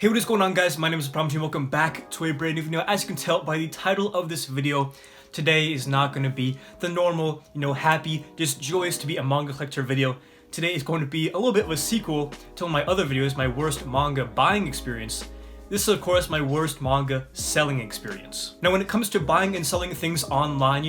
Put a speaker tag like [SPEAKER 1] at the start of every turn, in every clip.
[SPEAKER 1] Hey, what is going on, guys? My name is ThePromG and welcome back to a brand new video. As you can tell by the title of this video, today is not going to be the normal, happy, just joyous to be a manga collector video. Today is going to be a little bit of a sequel to one of my other videos, my worst manga buying experience. This is, of course, my worst manga selling experience. Now, when it comes to buying and selling things online,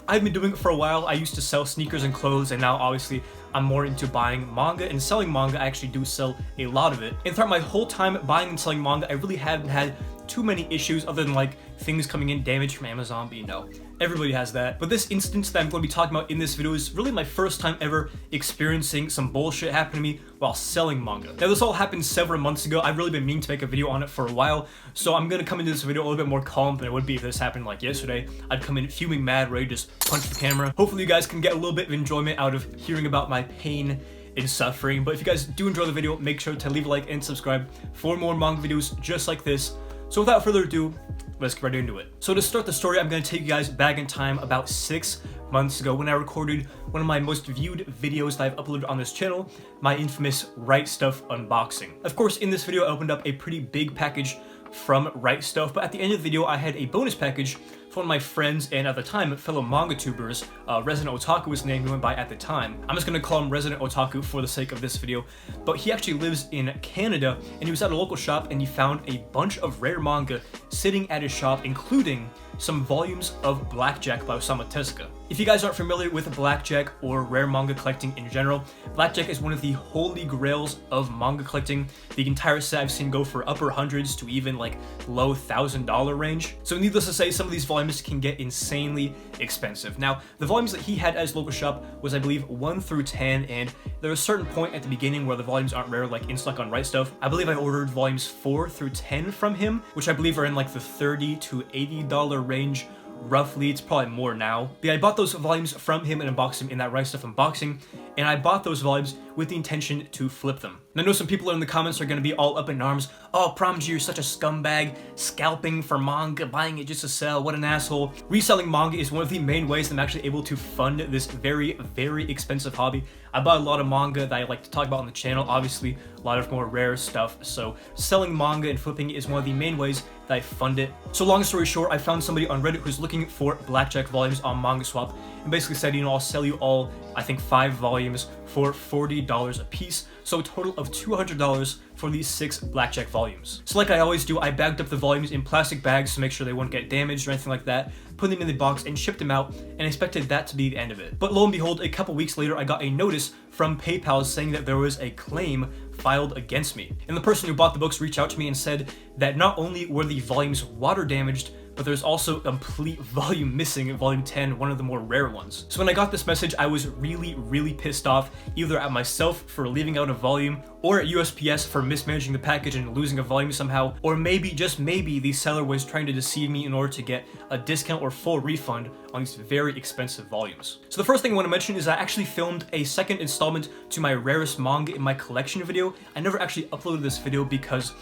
[SPEAKER 1] I've been doing it for a while. I used to sell sneakers and clothes, and now, obviously, I'm more into buying manga and selling manga. I actually do sell a lot of it. And throughout my whole time buying and selling manga, I really haven't had too many issues other than, things coming in damaged from Amazon, but everybody has that. But this instance that I'm going to be talking about in this video is really my first time ever experiencing some bullshit happen to me while selling manga. Now, this all happened several months ago. I've really been meaning to make a video on it for a while, so I'm going to come into this video a little bit more calm than it would be if this happened yesterday. I'd come in fuming mad, ready to just punch the camera. Hopefully you guys can get a little bit of enjoyment out of hearing about my pain and suffering. But if you guys do enjoy the video, make sure to leave a like and subscribe for more manga videos just like this. So without further ado, let's get right into it. So to start the story, I'm going to take you guys back in time about 6 months ago when I recorded one of my most viewed videos that I've uploaded on this channel, my infamous Right Stuff unboxing. Of course, in this video, I opened up a pretty big package from Right Stuff, but at the end of the video, I had a bonus package for one of my friends and at the time fellow manga tubers. Resident Otaku was the name he went by at the time. I'm just gonna call him Resident Otaku for the sake of this video, but he actually lives in Canada and he was at a local shop and he found a bunch of rare manga sitting at his shop, including some volumes of Blackjack by Osamu Tezuka. If you guys aren't familiar with Blackjack or rare manga collecting in general, Blackjack is one of the holy grails of manga collecting. The entire set I've seen go for upper hundreds to even low $1,000 range. So needless to say, some of these volumes can get insanely expensive. Now, the volumes that he had at his local shop was, I believe, 1 through 10, and there was a certain point at the beginning where the volumes aren't rare, like in stock on Right Stuff. I believe I ordered volumes 4 through 10 from him, which I believe are in the $30 to $80 range. Roughly, it's probably more now. But yeah, I bought those volumes from him and unboxed them in that Right Stuff unboxing, and I bought those volumes with the intention to flip them. And I know some people in the comments are going to be all up in arms. Oh, PromG, you're such a scumbag, scalping for manga, buying it just to sell, what an asshole. Reselling manga is one of the main ways that I'm actually able to fund this very, very expensive hobby. I bought a lot of manga that I like to talk about on the channel, obviously a lot of more rare stuff, so selling manga and flipping it is one of the main ways that I fund it. So long story short, I found somebody on Reddit who's looking for Blackjack volumes on Manga Swap and basically said, I'll sell you all, I think 5 volumes for $40 a piece, so a total of $200 for these 6 Blackjack volumes. So like I always do, I bagged up the volumes in plastic bags to make sure they wouldn't get damaged or anything like that, put them in the box and shipped them out, and expected that to be the end of it. But lo and behold, a couple weeks later, I got a notice from PayPal saying that there was a claim filed against me. And the person who bought the books reached out to me and said that not only were the volumes water damaged, but there's also a complete volume missing in volume 10, one of the more rare ones. So when I got this message, I was really, really pissed off, either at myself for leaving out a volume, or at USPS for mismanaging the package and losing a volume somehow, or maybe, just maybe, the seller was trying to deceive me in order to get a discount or full refund on these very expensive volumes. So the first thing I want to mention is I actually filmed a second installment to my rarest manga in my collection video. I never actually uploaded this video because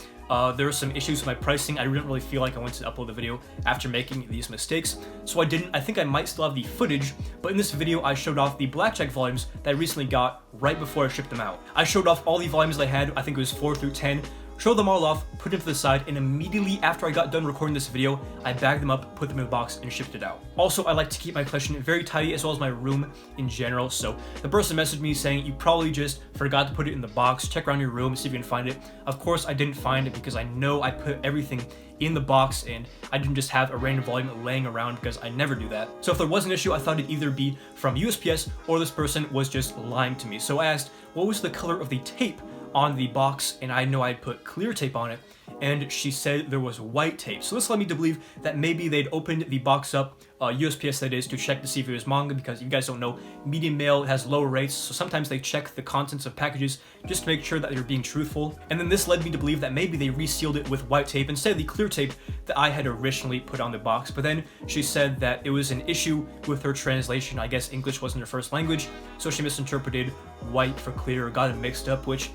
[SPEAKER 1] there were some issues with my pricing. I didn't really feel like I wanted to upload the video after making these mistakes, so I didn't. I think I might still have the footage, but in this video I showed off the Blackjack volumes that I recently got right before I shipped them out. I showed off all the volumes I had, I think it was 4 through 10, showed them all off, put them to the side, and immediately after I got done recording this video, I bagged them up, put them in the box, and shipped it out. Also, I like to keep my collection very tidy as well as my room in general, so the person messaged me saying, you probably just forgot to put it in the box, check around your room, see if you can find it. Of course, I didn't find it because I know I put everything in the box and I didn't just have a random volume laying around because I never do that. So if there was an issue, I thought it'd either be from USPS or this person was just lying to me. So I asked, what was the color of the tape on the box, and I know I'd put clear tape on it, and she said there was white tape. So this led me to believe that maybe they'd opened the box up, USPS that is, to check to see if it was manga, because if you guys don't know, medium mail has lower rates, so sometimes they check the contents of packages just to make sure that they're being truthful. And then this led me to believe that maybe they resealed it with white tape instead of the clear tape that I had originally put on the box. But then she said that it was an issue with her translation. I guess English wasn't her first language, so she misinterpreted white for clear, or got it mixed up, which,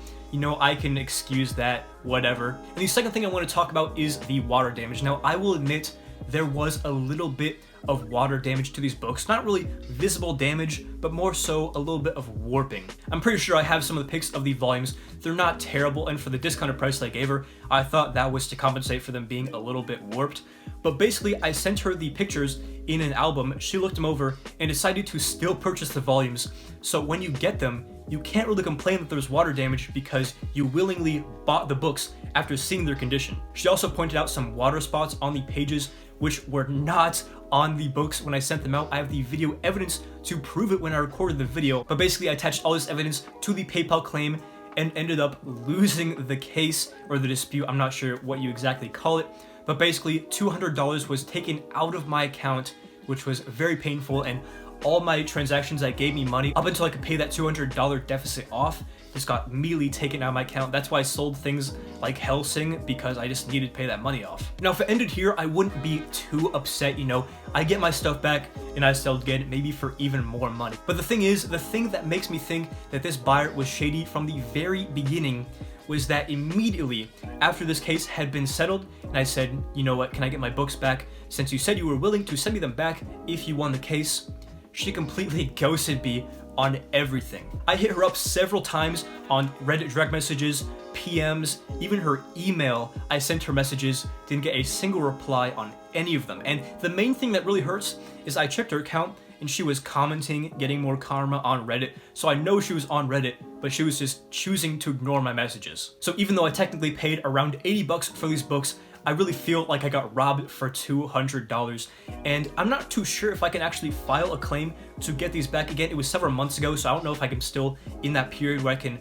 [SPEAKER 1] I can excuse that, whatever. And the second thing I want to talk about is the water damage. Now, I will admit there was a little bit of water damage to these books. Not really visible damage, but more so a little bit of warping. I'm pretty sure I have some of the pics of the volumes. They're not terrible, and for the discounted price that I gave her, I thought that was to compensate for them being a little bit warped. But basically, I sent her the pictures in an album, she looked them over, and decided to still purchase the volumes. So when you get them, you can't really complain that there's water damage because you willingly bought the books after seeing their condition. She also pointed out some water spots on the pages which were not on the books when I sent them out. I have the video evidence to prove it when I recorded the video, but basically I attached all this evidence to the PayPal claim and ended up losing the case or the dispute. I'm not sure what you exactly call it, but basically $200 was taken out of my account, which was very painful, and all my transactions that gave me money up until I could pay that $200 deficit off just got immediately taken out of my account. That's why I sold things like Hellsing, because I just needed to pay that money off. Now, if it ended here, I wouldn't be too upset, you know. I get my stuff back and I sell it again, maybe for even more money. But the thing is, the thing that makes me think that this buyer was shady from the very beginning was that immediately after this case had been settled, and I said, you know what, can I get my books back? Since you said you were willing to send me them back if you won the case, she completely ghosted me on everything. I hit her up several times on Reddit direct messages, PMs, even her email. I sent her messages, didn't get a single reply on any of them. And the main thing that really hurts is I checked her account and she was commenting, getting more karma on Reddit. So I know she was on Reddit, but she was just choosing to ignore my messages. So even though I technically paid around 80 bucks for these books, I really feel like I got robbed for $200, and I'm not too sure if I can actually file a claim to get these back again. It was several months ago, so I don't know if I can still in that period where I can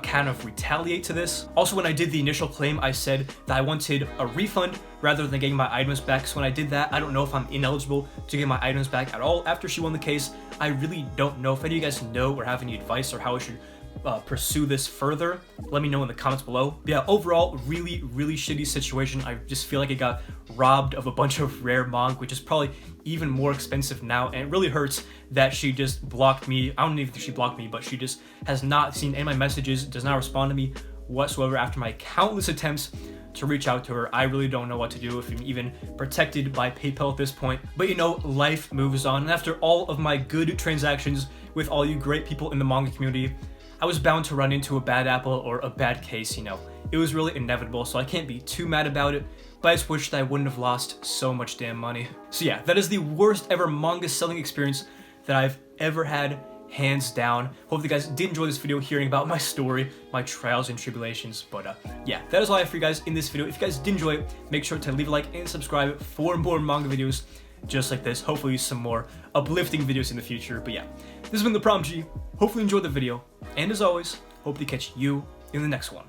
[SPEAKER 1] kind of retaliate to this. Also, when I did the initial claim, I said that I wanted a refund rather than getting my items back. So when I did that, I don't know if I'm ineligible to get my items back at all after she won the case. I really don't know. If any of you guys know or have any advice or how I should pursue this further, let me know in the comments below. But yeah, overall, really shitty situation. I just feel like I got robbed of a bunch of rare manga, which is probably even more expensive now, and it really hurts that she just blocked me. I don't even think she blocked me, but she just has not seen any of my messages, does not respond to me whatsoever after my countless attempts to reach out to her. I really don't know what to do, if I'm even protected by PayPal at this point. But you know, life moves on, and after all of my good transactions with all you great people in the manga community, I was bound to run into a bad apple or a bad case, you know. It was really inevitable, so I can't be too mad about it, but I just wish that I wouldn't have lost so much damn money. So yeah, that is the worst ever manga selling experience that I've ever had, hands down. Hope you guys did enjoy this video, hearing about my story, my trials and tribulations. But yeah, that is all I have for you guys in this video. If you guys did enjoy it, make sure to leave a like and subscribe for more manga videos just like this. Hopefully some more uplifting videos in the future. But yeah, this has been ThePromG. Hopefully you enjoyed the video, and as always, hope to catch you in the next one.